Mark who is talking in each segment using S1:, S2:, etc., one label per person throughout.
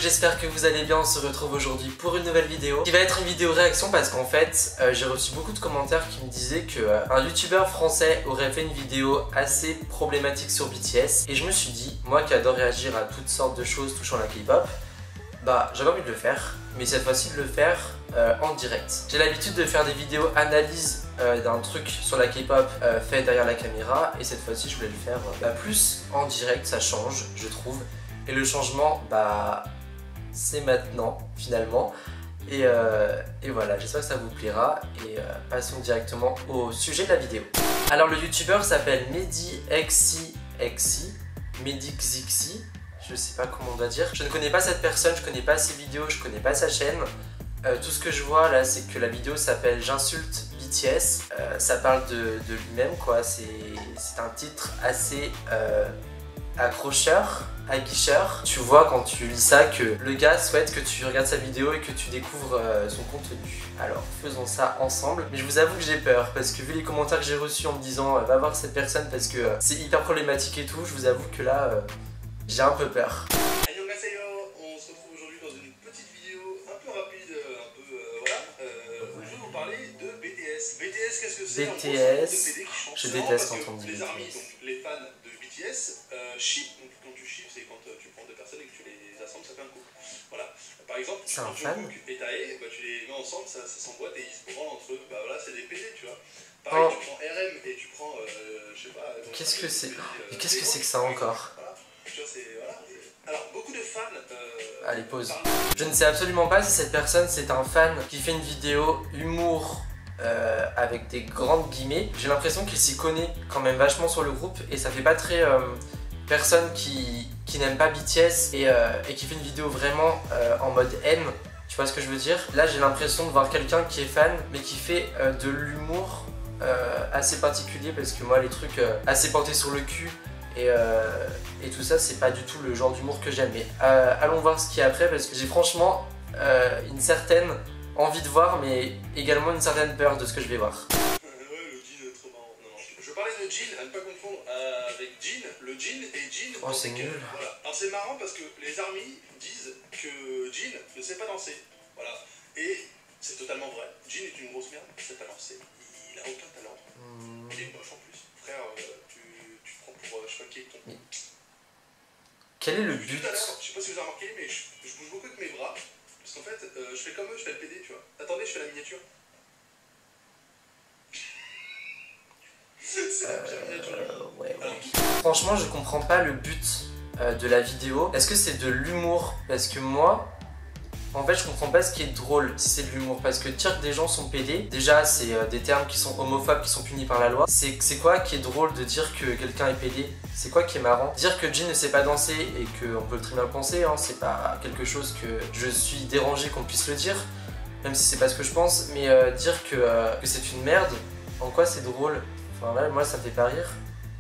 S1: j'espère que vous allez bien. On se retrouve aujourd'hui pour une nouvelle vidéo qui va être une vidéo réaction parce qu'en fait j'ai reçu beaucoup de commentaires qui me disaient que un youtubeur français aurait fait une vidéo assez problématique sur BTS et je me suis dit, moi qui adore réagir à toutes sortes de choses touchant la K-pop, bah j'avais envie de le faire, mais cette fois-ci de le faire en direct. J'ai l'habitude de faire des vidéos analyse d'un truc sur la K-pop fait derrière la caméra et cette fois-ci je voulais le faire plus en direct. Ça change, je trouve, et le changement bah c'est maintenant finalement et voilà, j'espère que ça vous plaira et passons directement au sujet de la vidéo. Alors le youtubeur s'appelle MediXixi, je sais pas comment on doit dire. Je ne connais pas cette personne, je connais pas ses vidéos, je connais pas sa chaîne. Tout ce que je vois là, c'est que la vidéo s'appelle J'insulte BTS. Ça parle de lui-même quoi, c'est un titre assez accrocheur, aguicheur. Tu vois quand tu lis ça que le gars souhaite que tu regardes sa vidéo et que tu découvres son contenu. Alors faisons ça ensemble. Mais je vous avoue que j'ai peur parce que vu les commentaires que j'ai reçus en me disant va voir cette personne parce que c'est hyper problématique et tout, je vous avoue que là j'ai un peu peur.
S2: On se retrouve aujourd'hui dans une petite vidéo un peu rapide, voilà. Je vais vous parler de BTS. BTS, qu'est-ce que c'est?
S1: BTS, je déteste quand on dit
S2: les armies,
S1: BTS.
S2: donc les fans de BTS, ship, donc quand tu ship, c'est quand tu prends deux personnes et que tu les assembles, ça fait un couple. Voilà. Par exemple,
S1: c'est un fan
S2: et Tae, bah, tu les mets ensemble, ça s'emboîte et ils se branlent entre eux. Bah voilà, c'est des PD, tu vois. Pareil, tu prends RM et tu prends, je sais pas.
S1: Qu'est-ce que c'est? Qu'est-ce que c'est que ça encore?
S2: Voilà. Tu vois, c'est. Voilà. Alors, beaucoup de fans.
S1: Allez, pause. Je ne sais absolument pas si cette personne c'est un fan qui fait une vidéo humour avec des grandes guillemets. J'ai l'impression qu'il s'y connaît quand même vachement sur le groupe et ça fait pas très personne qui n'aime pas BTS et qui fait une vidéo vraiment en mode haine. Tu vois ce que je veux dire? Là j'ai l'impression de voir quelqu'un qui est fan mais qui fait de l'humour assez particulier parce que moi les trucs assez portés sur le cul et tout ça, c'est pas du tout le genre d'humour que j'aime. Mais allons voir ce qu'il y a après parce que j'ai franchement une certaine envie de voir, mais également une certaine peur de ce que je vais voir.
S2: Ouais, le jean trop marrant. Non, non. Je parlais de jean, à ne pas confondre avec jean. Le jean et jean.
S1: Oh, c'est nul.
S2: Voilà. Alors c'est marrant parce que les armies disent que jean ne sait pas danser. Voilà. Et c'est totalement vrai. Jean est une grosse merde, il sait pas danser. Il a aucun talent. Il est moche en plus. Frère, tu prends pour je sais pas qui est ton.
S1: Mais quel est le but?
S2: Tout à l'heure, je sais pas si vous avez remarqué, mais je bouge beaucoup avec mes bras. Parce qu'en fait, je fais comme eux, je fais le PD, tu vois. Attendez, je fais la miniature. C'est la pire miniature du monde.
S1: Ouais. Franchement, je comprends pas le but de la vidéo. Est-ce que c'est de l'humour? Parce que moi, en fait, je comprends pas ce qui est drôle si c'est de l'humour. Parce que dire que des gens sont PD, déjà, c'est des termes qui sont homophobes, qui sont punis par la loi. C'est quoi qui est drôle de dire que quelqu'un est PD? C'est quoi qui est marrant? Dire que Jin ne sait pas danser et qu'on peut très bien le penser, hein, c'est pas quelque chose que je suis dérangé qu'on puisse le dire, même si c'est pas ce que je pense. Mais dire que c'est une merde, en quoi c'est drôle? Enfin là, moi, ça me fait pas rire.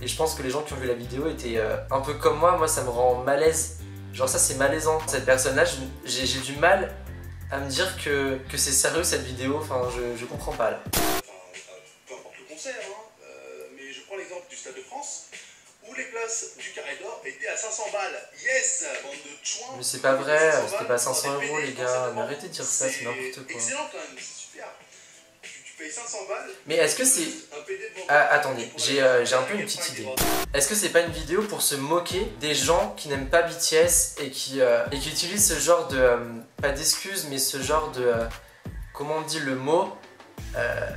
S1: Et je pense que les gens qui ont vu la vidéo étaient un peu comme moi ça me rend malaise. Genre ça c'est malaisant. Cette personne-là, j'ai du mal à me dire que c'est sérieux cette vidéo, enfin je comprends pas là.
S2: Peu importe le concert, hein, mais je prends l'exemple du Stade de France, où les places du Carré d'Or étaient à 500 balles. Yes, bande de chouins.
S1: Mais c'est pas vrai, c'était pas 500 € les gars, mais arrêtez de dire ça, c'est n'importe quoi.
S2: Excellent quand même, c'est super. Tu payes 500 balles.
S1: Mais est-ce que c'est... attendez, j'ai un peu une petite idée. Est-ce que c'est pas une vidéo pour se moquer des gens qui n'aiment pas BTS et qui utilisent ce genre de... pas d'excuses, mais ce genre de... comment on dit le mot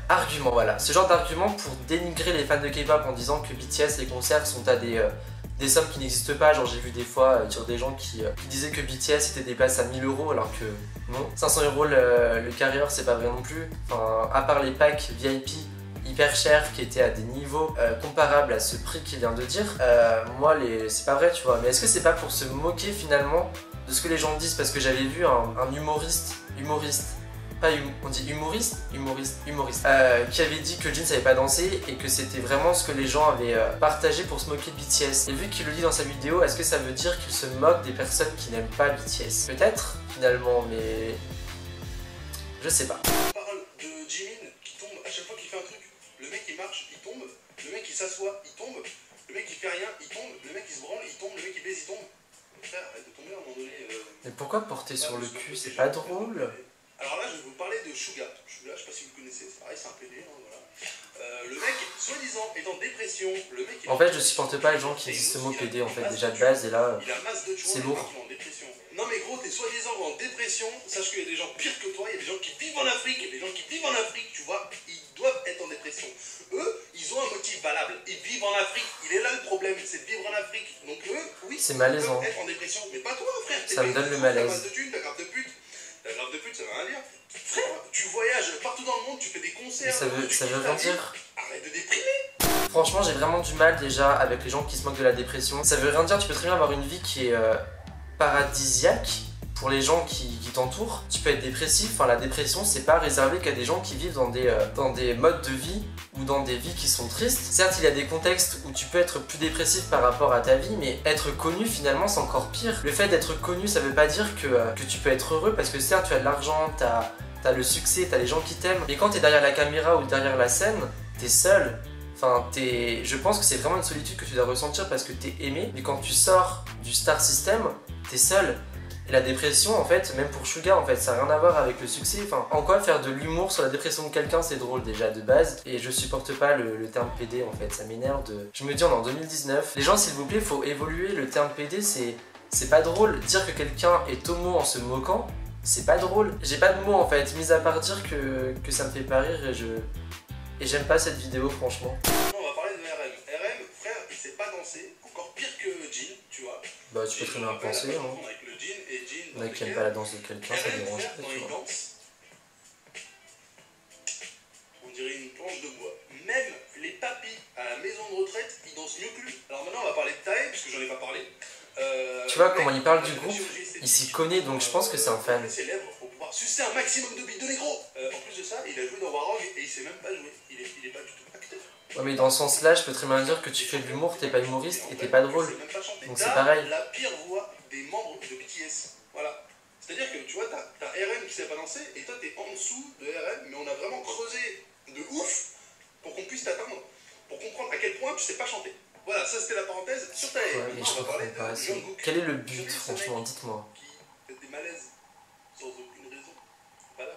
S1: argument, voilà. Ce genre d'argument pour dénigrer les fans de K-pop en disant que BTS, les concerts sont à des sommes qui n'existent pas. Genre j'ai vu des fois sur des gens qui disaient que BTS était des places à 1000 € alors que non. 500 € le carrière c'est pas vrai non plus. Enfin, à part les packs VIP hyper chers qui étaient à des niveaux comparables à ce prix qu'il vient de dire, moi c'est pas vrai tu vois. Mais est-ce que c'est pas pour se moquer finalement de ce que les gens disent? Parce que j'avais vu un humoriste, on dit humoriste, qui avait dit que Jin savait pas danser et que c'était vraiment ce que les gens avaient partagé pour se moquer de BTS. Et vu qu'il le dit dans sa vidéo, est-ce que ça veut dire qu'il se moque des personnes qui n'aiment pas BTS? Peut-être, finalement, mais... je sais pas.
S2: On parle de Jimin qui tombe à chaque fois qu'il fait un truc. Le mec il marche, il tombe. Le mec il s'assoit, il tombe. Le mec il fait rien, il tombe. Le mec il se branle, il tombe. Le mec il baise, il tombe. frère, arrête de tomber à un moment donné.
S1: Mais pourquoi porter sur le cul? C'est pas drôle.
S2: Alors là, je vais vous parler de Suga. Suga, je sais pas si vous le connaissez, c'est pareil, c'est un PD, hein, voilà. Le mec, soi-disant, est en dépression. Le mec,
S1: En fait, je supporte pas les gens qui disent ce mot PD en fait, déjà de base, et là, c'est lourd.
S2: Non mais gros, t'es soi-disant en dépression, sache qu'il y a des gens pires que toi, il y a des gens qui vivent en Afrique, il y a des gens qui vivent en Afrique, tu vois, ils doivent être en dépression. Eux, ils ont un motif valable, ils vivent en Afrique, il est là le problème, c'est de vivre en Afrique. Donc eux, oui,
S1: c'est
S2: ils
S1: malaisant.
S2: peuvent être en dépression, mais pas toi frère.
S1: Ça me donne le malaise.
S2: T'as masse de thunes, t'as grave de pute. La grave de pute, ça veut rien dire. Frère, tu voyages partout dans le monde, tu fais des concerts.
S1: Ça veut rien dire.
S2: Arrête de déprimer.
S1: Franchement, j'ai vraiment du mal déjà avec les gens qui se moquent de la dépression. Ça veut rien dire, tu peux très bien avoir une vie qui est paradisiaque pour les gens qui t'entourent. Tu peux être dépressif, enfin la dépression c'est pas réservé qu'à des gens qui vivent dans des modes de vie ou dans des vies qui sont tristes. Certes, il y a des contextes où tu peux être plus dépressif par rapport à ta vie, mais être connu finalement c'est encore pire. Le fait d'être connu, ça veut pas dire que tu peux être heureux, parce que certes tu as de l'argent, t'as le succès, t'as les gens qui t'aiment, mais quand t'es derrière la caméra ou derrière la scène, t'es seul. Enfin, je pense que c'est vraiment une solitude que tu dois ressentir parce que t'es aimé, mais quand tu sors du star system, t'es seul. Et la dépression, en fait, même pour Suga, en fait, ça n'a rien à voir avec le succès. Enfin, en quoi faire de l'humour sur la dépression de quelqu'un, c'est drôle déjà de base. Et je supporte pas le terme PD, en fait, ça m'énerve de... Je me dis, on est en 2019. Les gens, s'il vous plaît, faut évoluer. Le terme PD, c'est pas drôle. Dire que quelqu'un est homo en se moquant, c'est pas drôle. J'ai pas de mots, en fait, mis à part dire que ça me fait pas rire et j'aime pas cette vidéo, franchement.
S2: On va parler de RM. RM, frère, il sait pas danser. Encore pire que Jean, tu vois.
S1: Bah, tu peux très bien penser, hein.
S2: Avec le Jean et Jean.
S1: Il y en a qui aiment pas la danse de quelqu'un, ça dérange pas, tu vois.
S2: On dirait une planche de bois. Même les papis à la maison de retraite, ils dansent mieux que lui. Alors maintenant, on va parler de Tae, parce que j'en ai pas parlé.
S1: Tu vois comment il parle du groupe, il s'y connaît, donc je pense que c'est un fan.
S2: Ses lèvres pour pouvoir sucer un maximum de bites de négro. En plus de ça, il a joué dans Warhog et il sait même pas jouer. Il est pas du tout acteur.
S1: Ouais, mais dans ce sens-là, je peux très bien dire que tu fais de l'humour, t'es pas humoriste et t'es pas drôle. Donc c'est pareil.
S2: La pire voix des membres de BTS. Voilà. C'est-à-dire que tu vois, t'as RM qui sait pas danser et toi t'es en dessous de RM, mais on a vraiment creusé de ouf pour qu'on puisse t'atteindre, pour comprendre à quel point tu sais pas chanter. Voilà, ça c'était la parenthèse sur ta
S1: Ouais, mais je comprends pas. Quel est le but, franchement, dites-moi.
S2: Qui fait des malaises sans aucune raison. Voilà.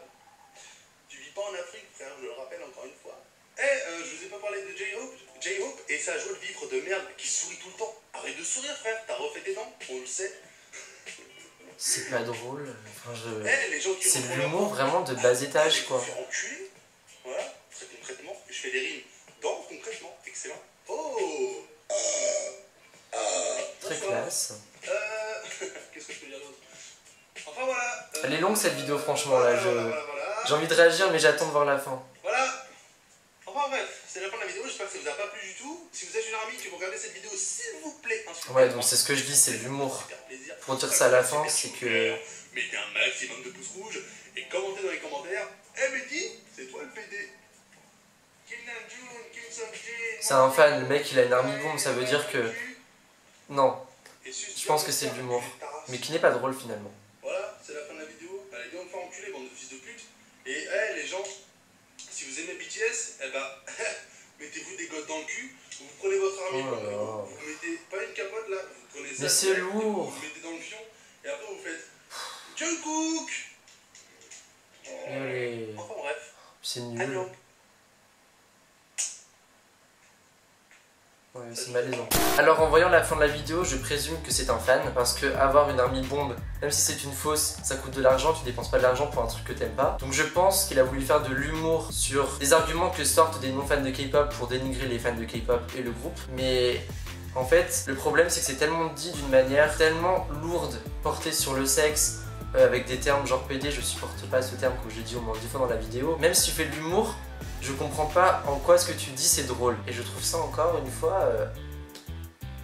S2: Tu vis pas en Afrique, frère, je le rappelle encore une fois. Je vous ai pas parlé de J-Hope et sa joie de vivre de merde qui sourit tout le temps. Arrête de sourire, frère, t'as refait tes dents, on le sait.
S1: C'est pas drôle. Enfin,
S2: les gens qui
S1: c'est de l'humour vraiment de bas étage, quoi.
S2: Je me fais enculer, voilà, très concrètement. Je fais des rimes dans concrètement, excellent. Oh,
S1: très classe.
S2: Qu'est-ce que je peux dire d'autre? Enfin voilà.
S1: Elle est longue cette vidéo, franchement, là.
S2: Voilà.
S1: J'ai envie de réagir, mais j'attends de voir la fin.
S2: Voilà. Enfin bref, c'est la fin de la vidéo, j'espère que ça vous a pas plu du tout. Si vous êtes une armée que vous regardez cette vidéo, s'il vous plaît,
S1: ouais, donc c'est ce que je dis, c'est de l'humour. Pour dire ça à la fin, c'est que...
S2: Mettez un maximum de pouces rouges et commentez dans les commentaires. Mais dis, c'est toi le PD.
S1: C'est un fan, le mec il a une army bombe, ça veut dire que... Non, je pense que c'est de l'humour, mais qui n'est pas drôle finalement.
S2: Voilà, c'est la fin de la vidéo. Allez, viens me faire enculer, bande de fils de pute. Et les gens, si vous aimez BTS, mettez-vous des gottes dans le cul, vous prenez votre army bombe, vous mettez pas une capote là, vous prenez ça,
S1: mais c'est lourd.
S2: vous mettez dans le fion, et après vous faites Jungkook.
S1: Allez.
S2: Enfin bref.
S1: C'est nul.
S2: Alors.
S1: Ouais, c'est malaisant. Alors en voyant la fin de la vidéo, je présume que c'est un fan, parce que avoir une army bombe, même si c'est une fausse, ça coûte de l'argent, tu dépenses pas de l'argent pour un truc que t'aimes pas. Donc je pense qu'il a voulu faire de l'humour sur des arguments que sortent des non-fans de K-pop pour dénigrer les fans de K-pop et le groupe. Mais en fait, le problème c'est que c'est tellement dit d'une manière tellement lourde, portée sur le sexe, avec des termes genre PD, je supporte pas ce terme comme je l'ai dit au moins 10 fois dans la vidéo. Même si tu fais de l'humour, je comprends pas en quoi ce que tu dis c'est drôle. Et je trouve ça encore une fois,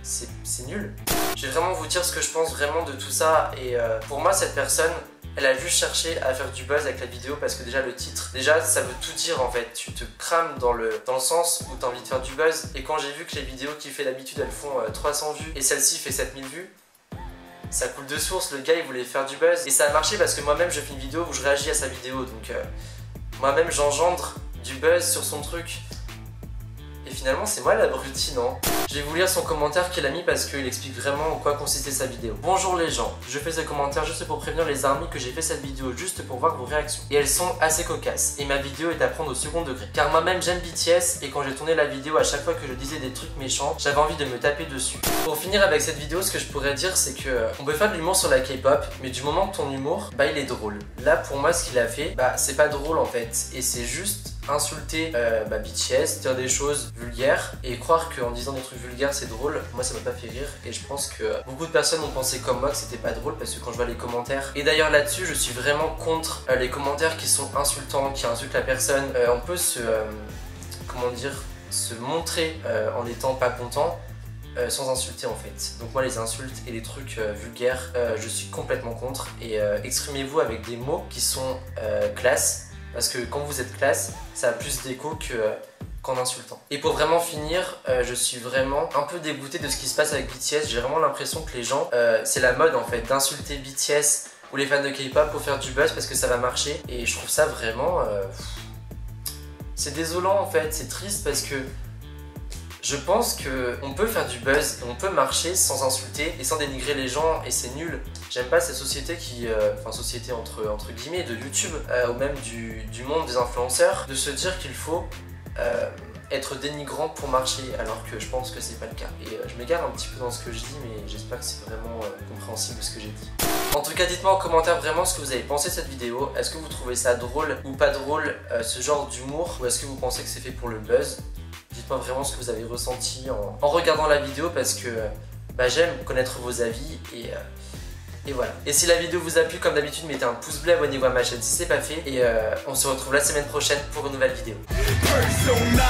S1: c'est nul. Je vais vraiment vous dire ce que je pense vraiment de tout ça. Et pour moi cette personne, elle a juste cherché à faire du buzz avec la vidéo parce que déjà le titre, déjà ça veut tout dire en fait. Tu te crames dans le sens où t'as envie de faire du buzz. Et quand j'ai vu que les vidéos qu'il fait d'habitude elles font 300 vues et celle-ci fait 7000 vues, ça coule de source, le gars il voulait faire du buzz. Et ça a marché parce que moi-même je fais une vidéo où je réagis à sa vidéo. Donc moi-même j'engendre du buzz sur son truc. Et finalement c'est moi l'abruti, non? Je vais vous lire son commentaire qu'il a mis parce qu'il explique vraiment en quoi consistait sa vidéo. Bonjour les gens, je fais ce commentaire juste pour prévenir les armies que j'ai fait cette vidéo juste pour voir vos réactions. Et elles sont assez cocasses, et ma vidéo est à prendre au second degré. Car moi-même j'aime BTS, et quand j'ai tourné la vidéo, à chaque fois que je disais des trucs méchants, j'avais envie de me taper dessus. Pour finir avec cette vidéo, ce que je pourrais dire c'est que on peut faire de l'humour sur la K-pop, mais du moment que ton humour, bah il est drôle. Là pour moi ce qu'il a fait, bah c'est pas drôle en fait, et c'est juste insulter BTS, dire des choses vulgaires et croire qu'en disant des trucs vulgaires c'est drôle. Moi ça m'a pas fait rire et je pense que beaucoup de personnes ont pensé comme moi que c'était pas drôle parce que quand je vois les commentaires, et d'ailleurs là-dessus je suis vraiment contre les commentaires qui sont insultants, qui insultent la personne. On peut se comment dire, se montrer en étant pas content sans insulter en fait. Donc moi les insultes et les trucs vulgaires je suis complètement contre, et exprimez-vous avec des mots qui sont classe. Parce que quand vous êtes classe, ça a plus d'écho qu'en insultant. Et pour vraiment finir, je suis vraiment un peu dégoûté de ce qui se passe avec BTS. J'ai vraiment l'impression que les gens, c'est la mode en fait, d'insulter BTS ou les fans de K-pop pour faire du buzz parce que ça va marcher. Et je trouve ça vraiment... c'est désolant en fait, c'est triste parce que je pense qu'on peut faire du buzz et on peut marcher sans insulter et sans dénigrer les gens, et c'est nul. J'aime pas cette société qui, enfin société entre guillemets, de YouTube ou même du monde des influenceurs, de se dire qu'il faut être dénigrant pour marcher, alors que je pense que c'est pas le cas. Et je m'égare un petit peu dans ce que je dis, mais j'espère que c'est vraiment compréhensible ce que j'ai dit. En tout cas, dites-moi en commentaire vraiment ce que vous avez pensé de cette vidéo. Est-ce que vous trouvez ça drôle ou pas drôle, ce genre d'humour, ou est-ce que vous pensez que c'est fait pour le buzz? Dites-moi vraiment ce que vous avez ressenti en regardant la vidéo, parce que j'aime connaître vos avis, et voilà. Et si la vidéo vous a plu, comme d'habitude, mettez un pouce bleu, abonnez-vous à ma chaîne si c'est pas fait, et on se retrouve la semaine prochaine pour une nouvelle vidéo. Persona,